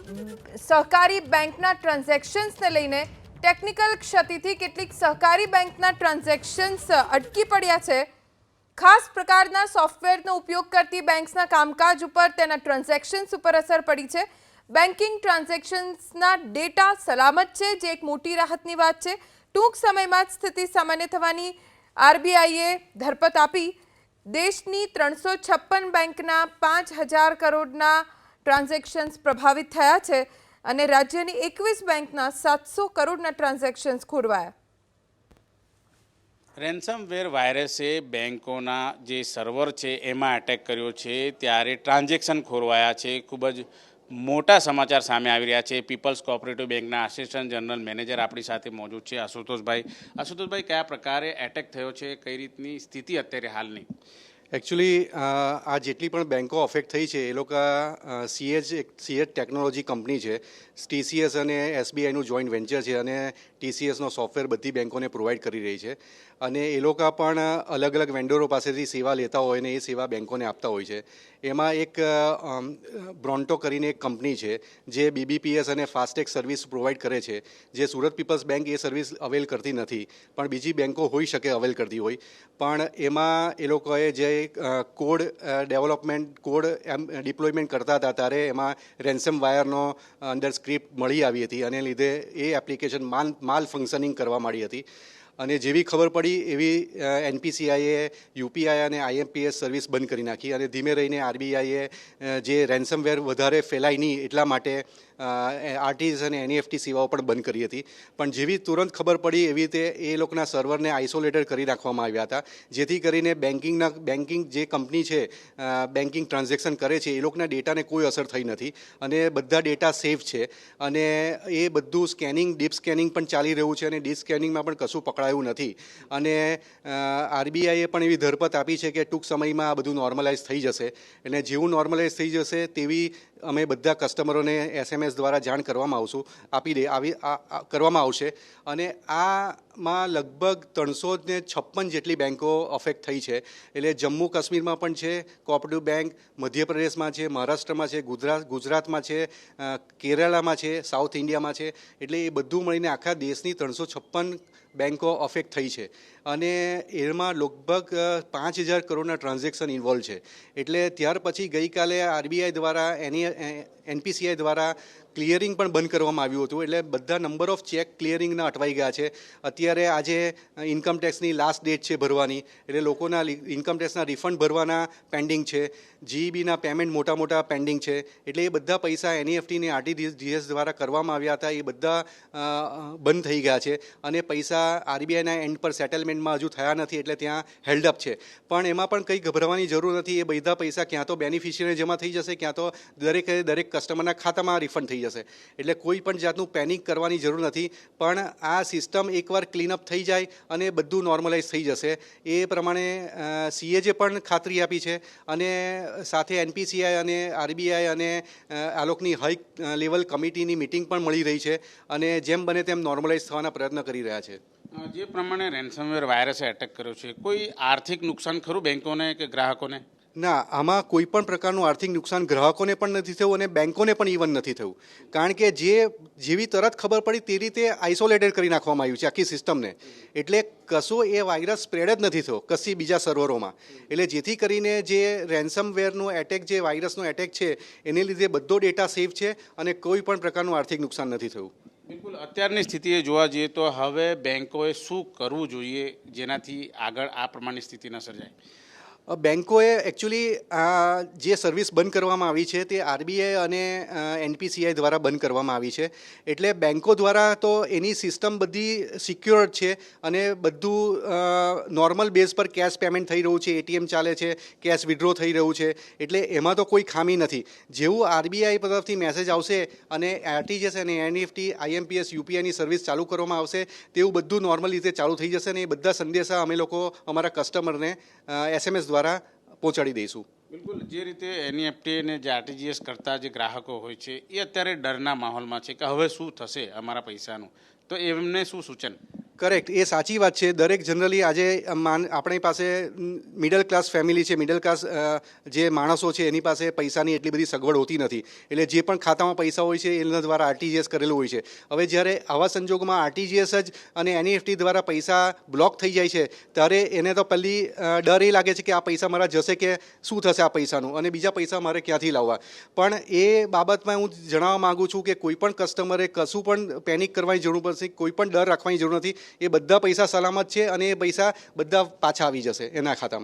સહકારી બેંકના ટ્રાન્ઝેક્શન્સને લઈને ટેકનિકલ ક્ષતિથી કેટલીક સહકારી બેંકના ટ્રાન્ઝેક્શન્સ અટકી પડ્યા છે. ખાસ પ્રકારના સોફ્ટવેરનો ઉપયોગ કરતી બેંક્સના કામકાજ ઉપર તેના ટ્રાન્ઝેક્શન્સ ઉપર અસર પડી છે. બેન્કિંગ ટ્રાન્ઝેક્શન્સના ડેટા સલામત છે, જે એક મોટી રાહતની વાત છે. ટૂંક સમયમાં જ સ્થિતિ સામાન્ય થવાની આરબીઆઈએ ધરપત આપી. દેશની 356 બેંકના 5,000 કરોડના ટ્રાન્ઝેક્શન્સ પ્રભાવિત થયા છે અને રાજ્યની 21 બેંકના 700 કરોડના ટ્રાન્ઝેક્શન્સ ખોરવાયા. રેન્સમવેર વાયરસે બેંકોના જે સર્વર છે એમાં એટેક કર્યો છે, ત્યારે ટ્રાન્ઝેક્શન ખોરવાયા છે. ખૂબ જ મોટા સમાચાર સામે આવી રહ્યા છે. પીપલ્સ કોઓપરેટિવ બેંકના આસિસ્ટન્ટ જનરલ મેનેજર આપણી સાથે મોજૂદ છે, આશુતોષભાઈ, કયા પ્રકારે એટેક થયો છે, કઈ રીતની સ્થિતિ અત્યારે હાલની? એકચ્યુઅલી આ જેટલી પણ બેન્કો અફેક્ટ થઈ છે એ લોકો સીએચ ટેકનોલોજી કંપની છે. ટીસીએસ અને એસબીઆઈનું જોઈન્ટ વેન્ચર છે અને ટીસીએસનો સોફ્ટવેર બધી બેંકોને પ્રોવાઈડ કરી રહી છે. અને એ લોકો પણ અલગ અલગ વેન્ડરો પાસેથી સેવા લેતા હોય ને એ સેવા બેંકોને આપતા હોય છે. એમાં એક બ્રોન્ટો કરીને એક કંપની છે જે બીબીપીએસ અને ફાસ્ટેગ સર્વિસ પ્રોવાઈડ કરે છે. જે સુરત પીપલ્સ બેંક એ સર્વિસ અવેલ કરતી નથી, પણ બીજી બેંકો હોઈ શકે અવેલ કરતી હોય. પણ એમાં એ લોકોએ જે કોડ ડેવલપમેન્ટ કોડ ડિપ્લોયમેન્ટ કરતા હતા ત્યારે એમાં રેન્સમ વાયરનો અંદર સ્ક્રિપ્ટ મળી આવી હતી અને લીધે એ એપ્લિકેશન માલ ફંક્શનિંગ કરવા માંડી હતી. અને જેવી ખબર પડી એવી એનપીસીઆઈએ યુપીઆઈ અને આઈએમપીએસ સર્વિસ બંધ કરી નાખી અને ધીમે રહીને આરબીઆઈએ જે રેન્સમવેર વધારે ફેલાય નહીં એટલા માટે આરટીજીએસ અને એનઈએફટી સેવાઓ પણ બંધ કરી હતી. પણ જેવી તુરંત ખબર પડી એવી રીતે એ લોકોના સર્વરને આઇસોલેટેડ કરી રાખવામાં આવ્યા હતા, જેથી કરીને બેન્કિંગ જે કંપની છે બેન્કિંગ ટ્રાન્ઝેક્શન કરે છે એ લોકોના ડેટાને કોઈ અસર થઈ નથી અને બધા ડેટા સેફ છે. અને એ બધું સ્કેનિંગ ડીપ સ્કેનિંગ પણ ચાલી રહ્યું છે અને ડીપ સ્કેનિંગમાં પણ કશું પકડાયું નથી. અને આરબીઆઈએ પણ એવી ધરપત આપી છે કે ટૂંક સમયમાં આ બધું નોર્મલાઇઝ થઈ જશે. અને જેવું નોર્મલાઇઝ થઈ જશે તેવી અમે બધા કસ્ટમરોને એસએમએસ દ્વારા જાણ કરવામાં કરવામાં આવશે. અને આમાં લગભગ 356 જેટલી બેન્કો અફેક્ટ થઈ છે. એટલે જમ્મુ કાશ્મીરમાં પણ છે કોઓપરેટિવ બેંક, મધ્યપ્રદેશમાં છે, મહારાષ્ટ્રમાં છે, ગુજરાતમાં છે, કેરળમાં છે, સાઉથ ઇન્ડિયામાં છે. એટલે એ બધું મળીને આખા દેશની 356 બેન્કો અફેક્ટ થઈ છે. અને એમાં લગભગ 5,000 કરોડના ટ્રાન્ઝેક્શન ઇન્વોલ્વ છે. એટલે ત્યાર પછી ગઈકાલે આરબીઆઈ દ્વારા એનપીસીઆઈ દ્વારા ક્લિયરિંગ પણ બંધ કરવામાં આવ્યું હતું. એટલે બધા નંબર ઓફ ચેક ક્લિયરિંગના અટવાઈ ગયા છે. અત્યારે આજે ઇન્કમટેક્સની લાસ્ટ ડેટ છે ભરવાની, એટલે લોકોના ઇન્કમટેક્સના રિફંડ ભરવાના પેન્ડિંગ છે, જીઈબીના પેમેન્ટ મોટા પેન્ડિંગ છે. એટલે એ બધા પૈસા એનઈએફટી અને આરટીજીએસ દ્વારા કરવામાં આવ્યા હતા એ બધા બંધ થઈ ગયા છે. અને પૈસા આરબીઆઈના એન્ડ પર સેટલમેન્ટમાં હજુ થયા નથી, એટલે ત્યાં હેલ્ડઅપ છે. પણ એમાં પણ કંઈ ગભરાવાની જરૂર નથી. એ બધા પૈસા ક્યાં તો બેનિફિશિયરી જમા થઈ જશે, ક્યાં તો દરેક કસ્ટમરના ખાતામાં રિફંડ થઈ જશે. એટલે કોઈ પણ જાતનું પેનિક કરવાની જરૂર નથી. પણ આ સિસ્ટમ એકવાર ક્લીનઅપ થઈ જાય અને બધું નોર્મલાઇઝ થઈ જશે એ પ્રમાણે સીએજે પણ ખાતરી આપી છે. અને સાથે એનપીસીઆઈ અને આરબીઆઈ અને આ લોકોની હાઈ લેવલ કમિટીની મિટિંગ પણ મળી રહી છે અને જેમ બને તેમ નોર્મલાઇઝ થવાના પ્રયત્ન કરી રહ્યા છે. જે પ્રમાણે રેન્સમવેર વાયરસે એટેક કર્યો છે, કોઈ આર્થિક નુકસાન ખરું બેંકોને કે ગ્રાહકોને? ના, આમાં કોઈ પણ પ્રકારનું આર્થિક નુકસાન ગ્રાહકોને પણ નથી થયું અને બેંકોને પણ ઇવન નથી થયું. કારણ કે જેવી તરત ખબર પડી તે રીતે આઇસોલેટેડ કરી નાખવામાં આવ્યું છે આખી સિસ્ટમને. એટલે કશો એ વાયરસ સ્પ્રેડ જ નથી થયો કશી બીજા સર્વરોમાં. એટલે જેથી કરીને જે રેન્સમવેરનું એટેક, જે વાયરસનો એટેક છે એને લીધે બધો ડેટા સેફ છે અને કોઈ પણ પ્રકારનું આર્થિક નુકસાન નથી થયું. બિલકુલ. અત્યારની સ્થિતિએ જોવા જઈએ તો હવે બેંકોએ શું કરવું જોઈએ જેનાથી આગળ આ પ્રમાણની સ્થિતિ ન સર્જાય? બેન્કોએ એકચ્યુઅલી જે સર્વિસ બંધ કરવામાં આવી છે તે આરબીઆઈ અને એનપીસીઆઈ દ્વારા બંધ કરવામાં આવી છે. એટલે બેન્કો દ્વારા તો એની સિસ્ટમ બધી સિક્યોર્ડ છે અને બધું નોર્મલ બેઝ પર કેશ પેમેન્ટ થઈ રહ્યું છે, એટીએમ ચાલે છે, કેશ વિડ્રો થઈ રહ્યું છે. એટલે એમાં તો કોઈ ખામી નથી. જેવું આરબીઆઈ તરફથી મેસેજ આવશે અને આરટીજીએસ અને એનઈએફટી, આઈએમપીએસ, યુપીઆઈની સર્વિસ ચાલુ કરવામાં આવશે તેવું બધું નોર્મલ રીતે ચાલુ થઈ જશે અને એ બધા સંદેશા અમે લોકો અમારા કસ્ટમરને એસએમએસ દ્વારા પહોંચાડી દઈશું. બિલકુલ. જે રીતે એનઈએફટી અને જે આરટીજીએસ કરતા જે ગ્રાહકો હોય છે એ અત્યારે ડરના માહોલમાં છે કે હવે શું થશે અમારા પૈસાનું, તો એમને શું સૂચન? કરેક્ટ, એ સાચી વાત છે. દરેક જનરલી આજે આપણી પાસે મિડલ ક્લાસ ફેમિલી છે, મિડલ ક્લાસ જે માણસો છે એની પાસે પૈસાની એટલી બધી સગવડ હોતી નથી. એટલે જે પણ ખાતામાં પૈસા હોય છે એના દ્વારા આરટીજીએસ કરેલું હોય છે. હવે જ્યારે આવા સંજોગોમાં આરટીજીએસ જ અને એનઈએફટી દ્વારા પૈસા બ્લોક થઈ જાય છે ત્યારે એને તો પહેલી ડર એ લાગે છે કે આ પૈસા મારા જશે કે શું થશે આ પૈસાનું, અને બીજા પૈસા મારે ક્યાંથી લાવવા. પણ એ બાબતમાં હું જણાવવા માગું છું કે કોઈ પણ કસ્ટમરે કશું પણ પેનિક કરવાની જરૂર પડશે, કોઈ પણ ડર રાખવાની જરૂર નથી. એ બધા પૈસા સલામત છે અને એ પૈસા બધા પાછા આવી જશે એના ખાતામાં.